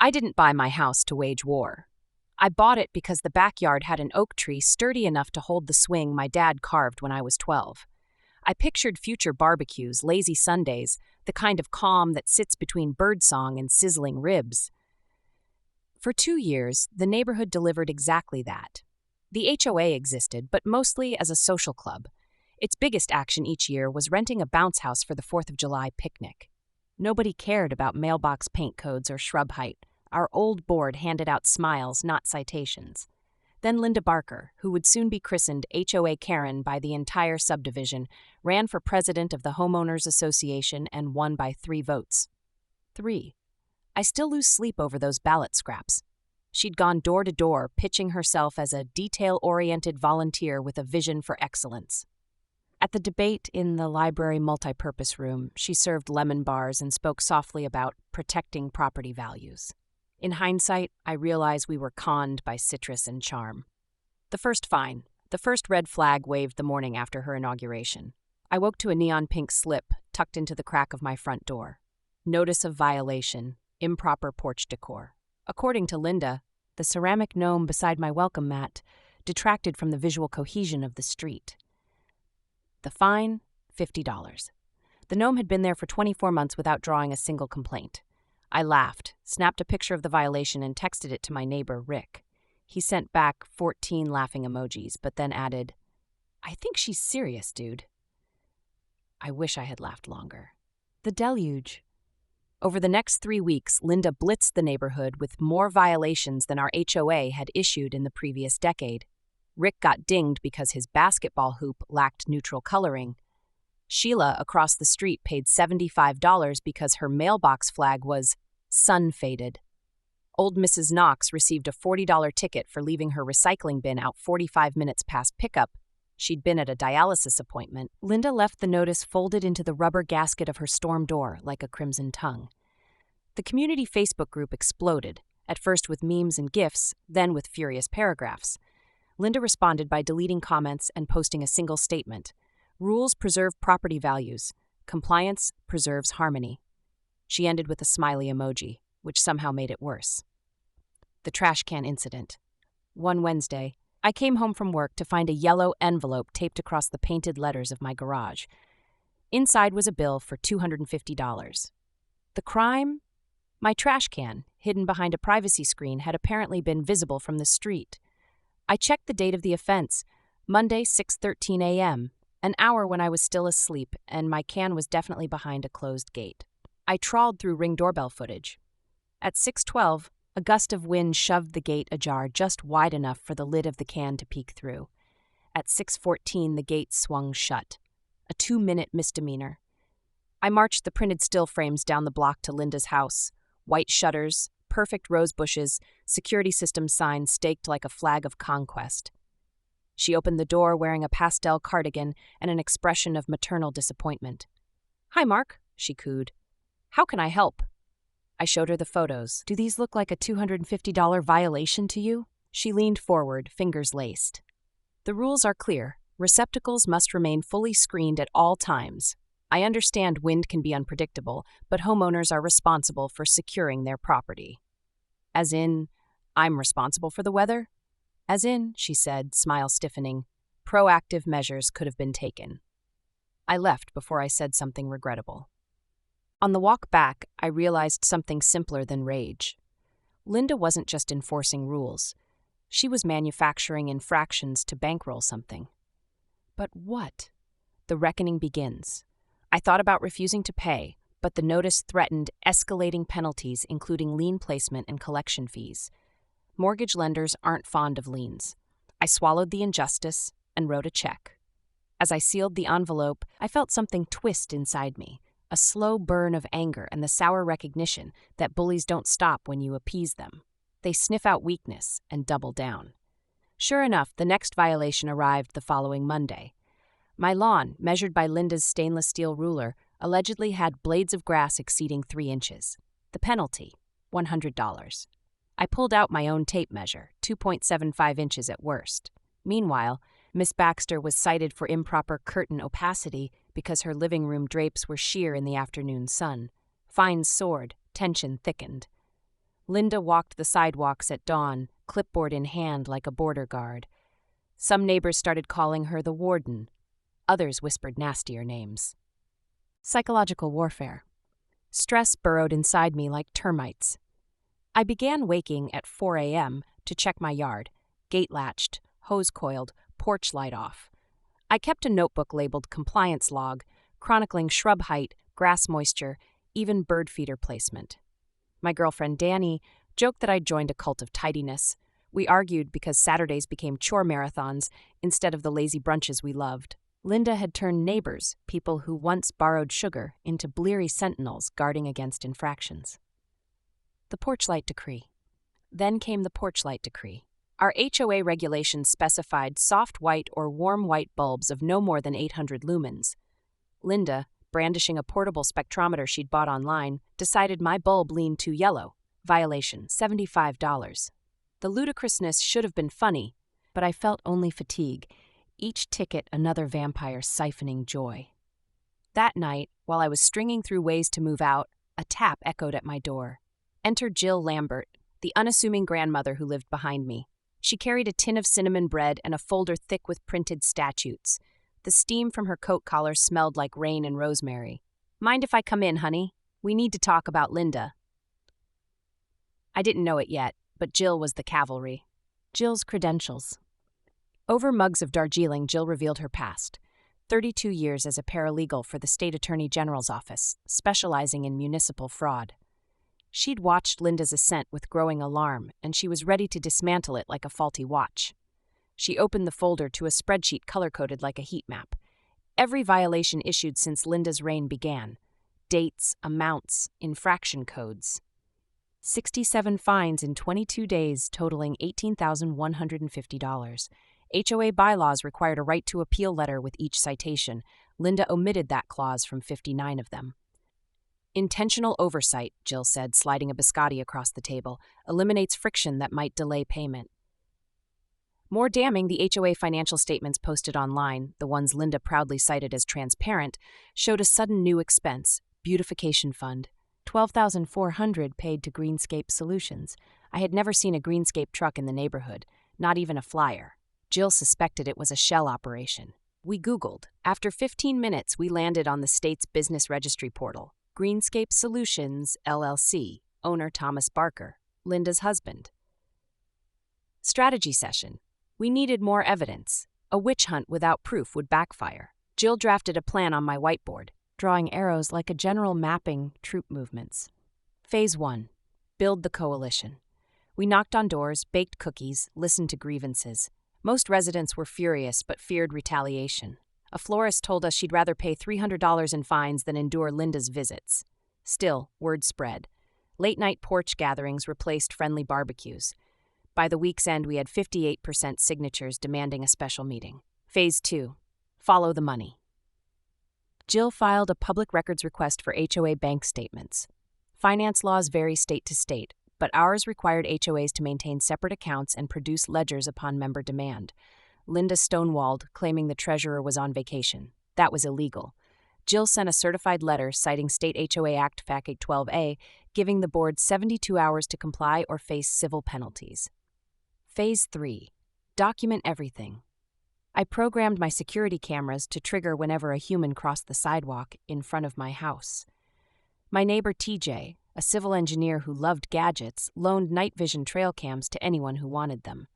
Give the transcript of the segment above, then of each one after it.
I didn't buy my house to wage war. I bought it because the backyard had an oak tree sturdy enough to hold the swing my dad carved when I was 12. I pictured future barbecues, lazy Sundays, the kind of calm that sits between birdsong and sizzling ribs. For 2 years, the neighborhood delivered exactly that. The HOA existed, but mostly as a social club. Its biggest action each year was renting a bounce house for the 4th of July picnic. Nobody cared about mailbox paint codes or shrub height. Our old board handed out smiles, not citations. Then Linda Barker, who would soon be christened HOA Karen by the entire subdivision, ran for president of the Homeowners Association and won by 3 votes. 3. I still lose sleep over those ballot scraps. She'd gone door to door, pitching herself as a detail-oriented volunteer with a vision for excellence. At the debate in the library multipurpose room, she served lemon bars and spoke softly about protecting property values. In hindsight, I realize we were conned by citrus and charm. The first red flag waved the morning after her inauguration. I woke to a neon pink slip tucked into the crack of my front door. Notice of violation, improper porch decor. According to Linda, the ceramic gnome beside my welcome mat detracted from the visual cohesion of the street. The fine, $50. The gnome had been there for 24 months without drawing a single complaint. I laughed, snapped a picture of the violation, and texted it to my neighbor, Rick. He sent back 14 laughing emojis, but then added, "I think she's serious, dude." I wish I had laughed longer. The deluge. Over the next 3 weeks, Linda blitzed the neighborhood with more violations than our HOA had issued in the previous decade. Rick got dinged because his basketball hoop lacked neutral coloring. Sheila across the street paid $75 because her mailbox flag was sun-faded. Old Mrs. Knox received a $40 ticket for leaving her recycling bin out 45 minutes past pickup. She'd been at a dialysis appointment. Linda left the notice folded into the rubber gasket of her storm door like a crimson tongue. The community Facebook group exploded, at first with memes and GIFs, then with furious paragraphs. Linda responded by deleting comments and posting a single statement. Rules preserve property values. Compliance preserves harmony. She ended with a smiley emoji, which somehow made it worse. The trash can incident. One Wednesday, I came home from work to find a yellow envelope taped across the painted letters of my garage. Inside was a bill for $250. The crime? My trash can, hidden behind a privacy screen, had apparently been visible from the street. I checked the date of the offense, Monday, 6:13 a.m., an hour when I was still asleep, and my can was definitely behind a closed gate. I trawled through Ring doorbell footage. At 6:12, a gust of wind shoved the gate ajar just wide enough for the lid of the can to peek through. At 6:14, the gate swung shut. A 2-minute misdemeanor. I marched the printed still frames down the block to Linda's house. White shutters, perfect rose bushes, security system signs staked like a flag of conquest. She opened the door wearing a pastel cardigan and an expression of maternal disappointment. "Hi, Mark," she cooed. "How can I help?" I showed her the photos. "Do these look like a $250 violation to you?" She leaned forward, fingers laced. "The rules are clear. Receptacles must remain fully screened at all times. I understand wind can be unpredictable, but homeowners are responsible for securing their property." "As in, I'm responsible for the weather?" "As in," she said, smile stiffening, "proactive measures could have been taken." I left before I said something regrettable. On the walk back, I realized something simpler than rage. Linda wasn't just enforcing rules. She was manufacturing infractions to bankroll something. But what? The reckoning begins. I thought about refusing to pay, but the notice threatened escalating penalties, including lien placement and collection fees. Mortgage lenders aren't fond of liens. I swallowed the injustice and wrote a check. As I sealed the envelope, I felt something twist inside me, a slow burn of anger and the sour recognition that bullies don't stop when you appease them. They sniff out weakness and double down. Sure enough, the next violation arrived the following Monday. My lawn, measured by Linda's stainless steel ruler, allegedly had blades of grass exceeding 3 inches. The penalty, $100. I pulled out my own tape measure, 2.75 inches at worst. Meanwhile, Miss Baxter was cited for improper curtain opacity because her living room drapes were sheer in the afternoon sun. Fines soared, tension thickened. Linda walked the sidewalks at dawn, clipboard in hand like a border guard. Some neighbors started calling her the warden. Others whispered nastier names. Psychological warfare. Stress burrowed inside me like termites. I began waking at 4 a.m. to check my yard, gate latched, hose coiled, porch light off. I kept a notebook labeled compliance log, chronicling shrub height, grass moisture, even bird feeder placement. My girlfriend Danny joked that I'd joined a cult of tidiness. We argued because Saturdays became chore marathons instead of the lazy brunches we loved. Linda had turned neighbors, people who once borrowed sugar, into bleary sentinels guarding against infractions. The porch light decree. Then came the porch light decree. Our HOA regulations specified soft white or warm white bulbs of no more than 800 lumens. Linda, brandishing a portable spectrometer she'd bought online, decided my bulb leaned too yellow. Violation, $75. The ludicrousness should have been funny, but I felt only fatigue. Each ticket another vampire siphoning joy. That night, while I was stringing through ways to move out, a tap echoed at my door. Enter Jill Lambert, the unassuming grandmother who lived behind me. She carried a tin of cinnamon bread and a folder thick with printed statutes. The steam from her coat collar smelled like rain and rosemary. "Mind if I come in, honey? We need to talk about Linda." I didn't know it yet, but Jill was the cavalry. Jill's credentials. Over mugs of Darjeeling, Jill revealed her past. 32 years as a paralegal for the State Attorney General's office, specializing in municipal fraud. She'd watched Linda's ascent with growing alarm, and she was ready to dismantle it like a faulty watch. She opened the folder to a spreadsheet color-coded like a heat map. Every violation issued since Linda's reign began. Dates, amounts, infraction codes. 67 fines in 22 days, totaling $18,150. HOA bylaws required a right to appeal letter with each citation. Linda omitted that clause from 59 of them. Intentional oversight, Jill said, sliding a biscotti across the table, eliminates friction that might delay payment. More damning, the HOA financial statements posted online, the ones Linda proudly cited as transparent, showed a sudden new expense, beautification fund. $12,400 paid to Greenscape Solutions. I had never seen a Greenscape truck in the neighborhood, not even a flyer. Jill suspected it was a shell operation. We Googled. After 15 minutes, we landed on the state's business registry portal. Greenscape Solutions, LLC, owner Thomas Barker, Linda's husband. Strategy session. We needed more evidence. A witch hunt without proof would backfire. Jill drafted a plan on my whiteboard, drawing arrows like a general mapping troop movements. Phase 1. Build the coalition. We knocked on doors, baked cookies, listened to grievances. Most residents were furious but feared retaliation. A florist told us she'd rather pay $300 in fines than endure Linda's visits. Still, word spread. Late-night porch gatherings replaced friendly barbecues. By the week's end, we had 58% signatures demanding a special meeting. Phase 2. Follow the money. Jill filed a public records request for HOA bank statements. Finance laws vary state to state, but ours required HOAs to maintain separate accounts and produce ledgers upon member demand. Linda stonewalled, claiming the treasurer was on vacation. That was illegal. Jill sent a certified letter citing State HOA Act FAC 12A, giving the board 72 hours to comply or face civil penalties. Phase 3. Document everything. I programmed my security cameras to trigger whenever a human crossed the sidewalk in front of my house. My neighbor TJ, a civil engineer who loved gadgets, loaned night vision trail cams to anyone who wanted them.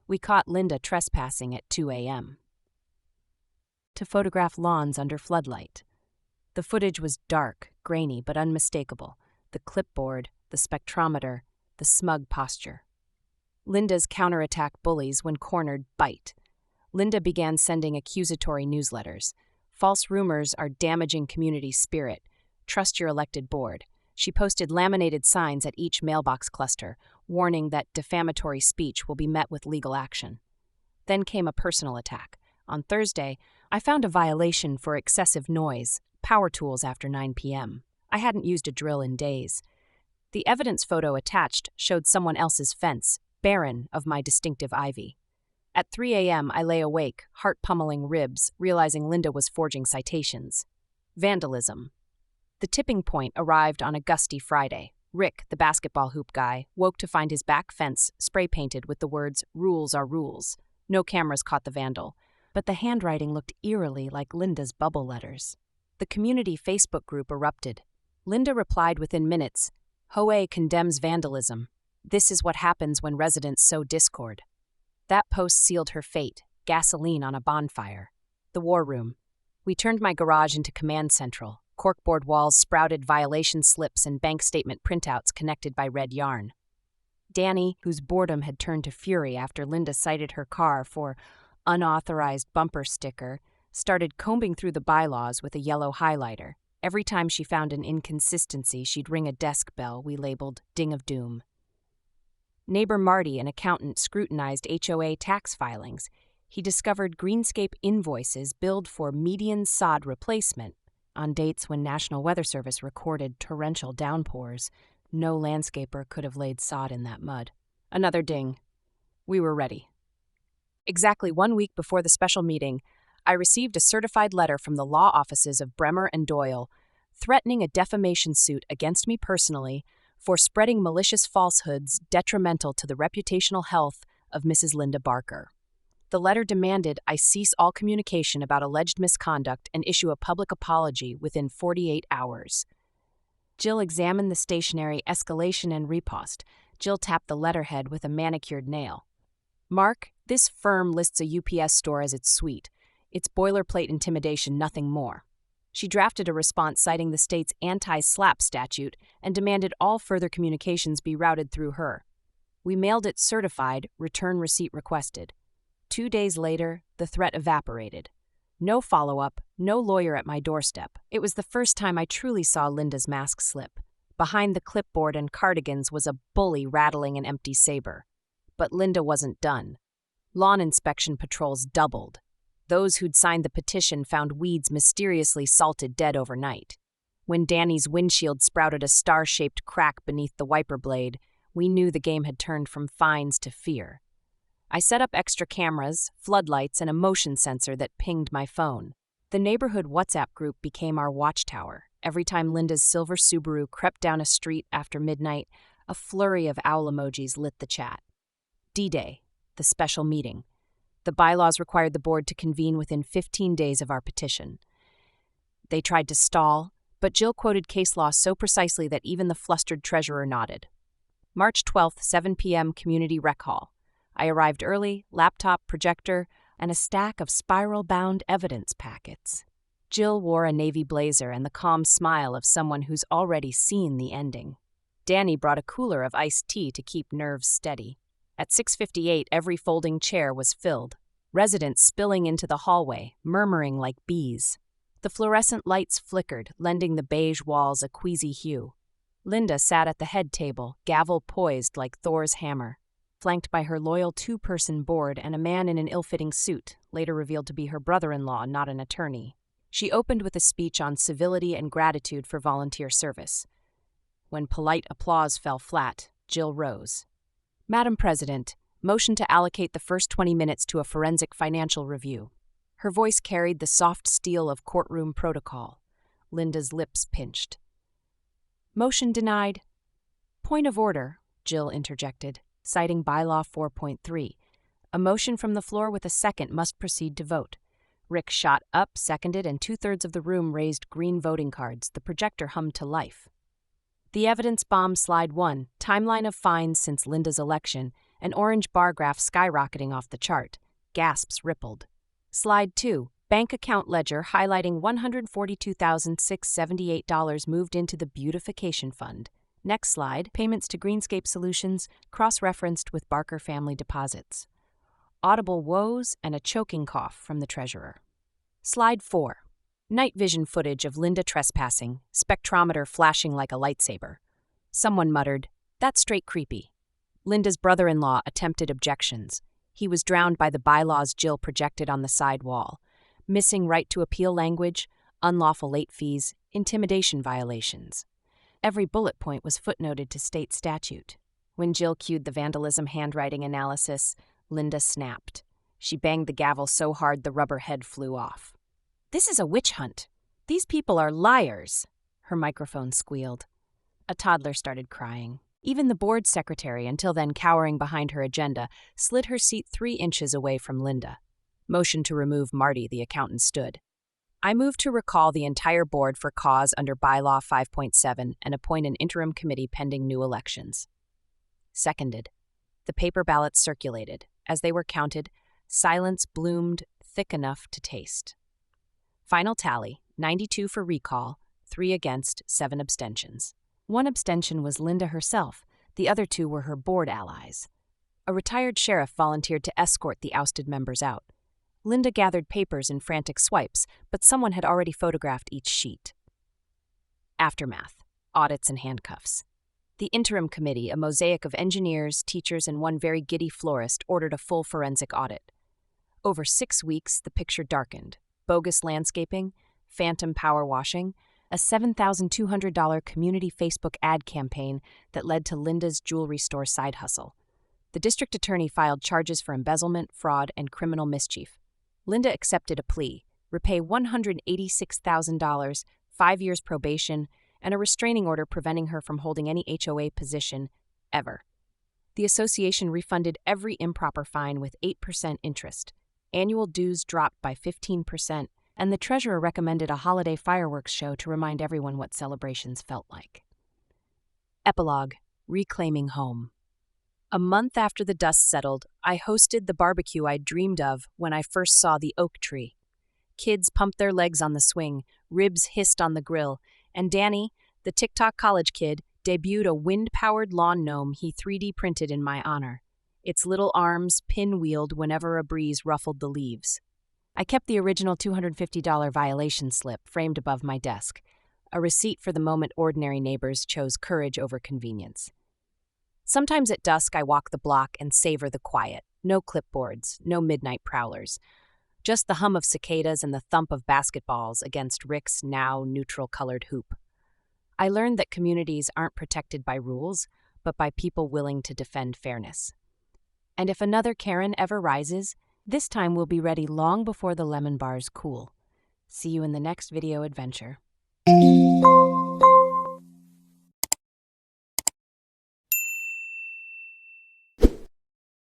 We caught Linda trespassing at 2 a.m. to photograph lawns under floodlight. The footage was dark, grainy, but unmistakable. The clipboard, the spectrometer, the smug posture. Linda's counterattack bullies, when cornered, bite. Linda began sending accusatory newsletters. False rumors are damaging community spirit. Trust your elected board. She posted laminated signs at each mailbox cluster, warning that defamatory speech will be met with legal action. Then came a personal attack. On Thursday, I found a violation for excessive noise, power tools after 9 p.m. I hadn't used a drill in days. The evidence photo attached showed someone else's fence, barren of my distinctive ivy. At 3 a.m., I lay awake, heart pummeling ribs, realizing Linda was forging citations. Vandalism. The tipping point arrived on a gusty Friday. Rick, the basketball hoop guy, woke to find his back fence spray-painted with the words, "Rules are rules." No cameras caught the vandal, but the handwriting looked eerily like Linda's bubble letters. The community Facebook group erupted. Linda replied within minutes, "HOA condemns vandalism. This is what happens when residents sow discord." That post sealed her fate, gasoline on a bonfire. The war room. We turned my garage into command central. Corkboard walls sprouted violation slips and bank statement printouts connected by red yarn. Danny, whose boredom had turned to fury after Linda cited her car for unauthorized bumper sticker, started combing through the bylaws with a yellow highlighter. Every time she found an inconsistency, she'd ring a desk bell we labeled Ding of Doom. Neighbor Marty, an accountant, scrutinized HOA tax filings. He discovered greenscape invoices billed for median sod replacement on dates when National Weather Service recorded torrential downpours. No landscaper could have laid sod in that mud. Another ding. We were ready. Exactly 1 week before the special meeting, I received a certified letter from the law offices of Bremer and Doyle, threatening a defamation suit against me personally for spreading malicious falsehoods detrimental to the reputational health of Mrs. Linda Barker. The letter demanded I cease all communication about alleged misconduct and issue a public apology within 48 hours. Jill examined the stationery escalation and riposte. Jill tapped the letterhead with a manicured nail. "Mark, this firm lists a UPS store as its suite. It's boilerplate intimidation, nothing more." She drafted a response citing the state's anti-SLAPP statute and demanded all further communications be routed through her. We mailed it certified, return receipt requested. 2 days later, the threat evaporated. No follow-up, no lawyer at my doorstep. It was the first time I truly saw Linda's mask slip. Behind the clipboard and cardigans was a bully rattling an empty saber. But Linda wasn't done. Lawn inspection patrols doubled. Those who'd signed the petition found weeds mysteriously salted dead overnight. When Danny's windshield sprouted a star-shaped crack beneath the wiper blade, we knew the game had turned from fines to fear. I set up extra cameras, floodlights, and a motion sensor that pinged my phone. The neighborhood WhatsApp group became our watchtower. Every time Linda's silver Subaru crept down a street after midnight, a flurry of owl emojis lit the chat. D-Day, the special meeting. The bylaws required the board to convene within 15 days of our petition. They tried to stall, but Jill quoted case law so precisely that even the flustered treasurer nodded. March 12th, 7 p.m., Community Rec Hall. I arrived early, laptop, projector, and a stack of spiral-bound evidence packets. Jill wore a navy blazer and the calm smile of someone who's already seen the ending. Danny brought a cooler of iced tea to keep nerves steady. At 6:58, every folding chair was filled, residents spilling into the hallway, murmuring like bees. The fluorescent lights flickered, lending the beige walls a queasy hue. Linda sat at the head table, gavel poised like Thor's hammer, flanked by her loyal 2-person board and a man in an ill-fitting suit, later revealed to be her brother-in-law, not an attorney. She opened with a speech on civility and gratitude for volunteer service. When polite applause fell flat, Jill rose. "Madam President, motion to allocate the first 20 minutes to a forensic financial review." Her voice carried the soft steel of courtroom protocol. Linda's lips pinched. "Motion denied." "Point of order," Jill interjected, citing Bylaw 4.3. "A motion from the floor with a second must proceed to vote." Rick shot up, seconded, and 2/3 of the room raised green voting cards. The projector hummed to life. The evidence bomb slide 1, timeline of fines since Linda's election, an orange bar graph skyrocketing off the chart. Gasps rippled. Slide 2, bank account ledger highlighting $142,678 moved into the beautification fund. Next slide, payments to Greenscape Solutions, cross-referenced with Barker family deposits. Audible woes and a choking cough from the treasurer. Slide 4. Night vision footage of Linda trespassing, spectrometer flashing like a lightsaber. Someone muttered, "That's straight creepy." Linda's brother-in-law attempted objections. He was drowned by the bylaws Jill projected on the side wall. Missing right to appeal language, unlawful late fees, intimidation violations. Every bullet point was footnoted to state statute. When Jill cued the vandalism handwriting analysis, Linda snapped. She banged the gavel so hard the rubber head flew off. "This is a witch hunt. These people are liars," her microphone squealed. A toddler started crying. Even the board secretary, until then cowering behind her agenda, slid her seat 3 inches away from Linda. Motion to remove Marty, the accountant stood. I move to recall the entire board for cause under Bylaw 5.7 and appoint an interim committee pending new elections. Seconded. The paper ballots circulated. As they were counted, silence bloomed thick enough to taste. Final tally, 92 for recall, 3 against, 7 abstentions. 1 abstention was Linda herself. The other 2 were her board allies. A retired sheriff volunteered to escort the ousted members out. Linda gathered papers in frantic swipes, but someone had already photographed each sheet. Aftermath, audits and handcuffs. The interim committee, a mosaic of engineers, teachers, and one very giddy florist, ordered a full forensic audit. Over 6 weeks, the picture darkened. Bogus landscaping, phantom power washing, a $7,200 community Facebook ad campaign that led to Linda's jewelry store side hustle. The district attorney filed charges for embezzlement, fraud, and criminal mischief. Linda accepted a plea, repay $186,000, 5 years probation, and a restraining order preventing her from holding any HOA position ever. The association refunded every improper fine with 8% interest. Annual dues dropped by 15%, and the treasurer recommended a holiday fireworks show to remind everyone what celebrations felt like. Epilogue: Reclaiming Home. A month after the dust settled, I hosted the barbecue I'd dreamed of when I first saw the oak tree. Kids pumped their legs on the swing, ribs hissed on the grill, and Danny, the TikTok college kid, debuted a wind-powered lawn gnome he 3D printed in my honor. Its little arms pinwheeled whenever a breeze ruffled the leaves. I kept the original $250 violation slip framed above my desk, a receipt for the moment ordinary neighbors chose courage over convenience. Sometimes at dusk I walk the block and savor the quiet. No clipboards, no midnight prowlers. Just the hum of cicadas and the thump of basketballs against Rick's now neutral-colored hoop. I learned that communities aren't protected by rules, but by people willing to defend fairness. And if another Karen ever rises, this time we'll be ready long before the lemon bars cool. See you in the next video adventure.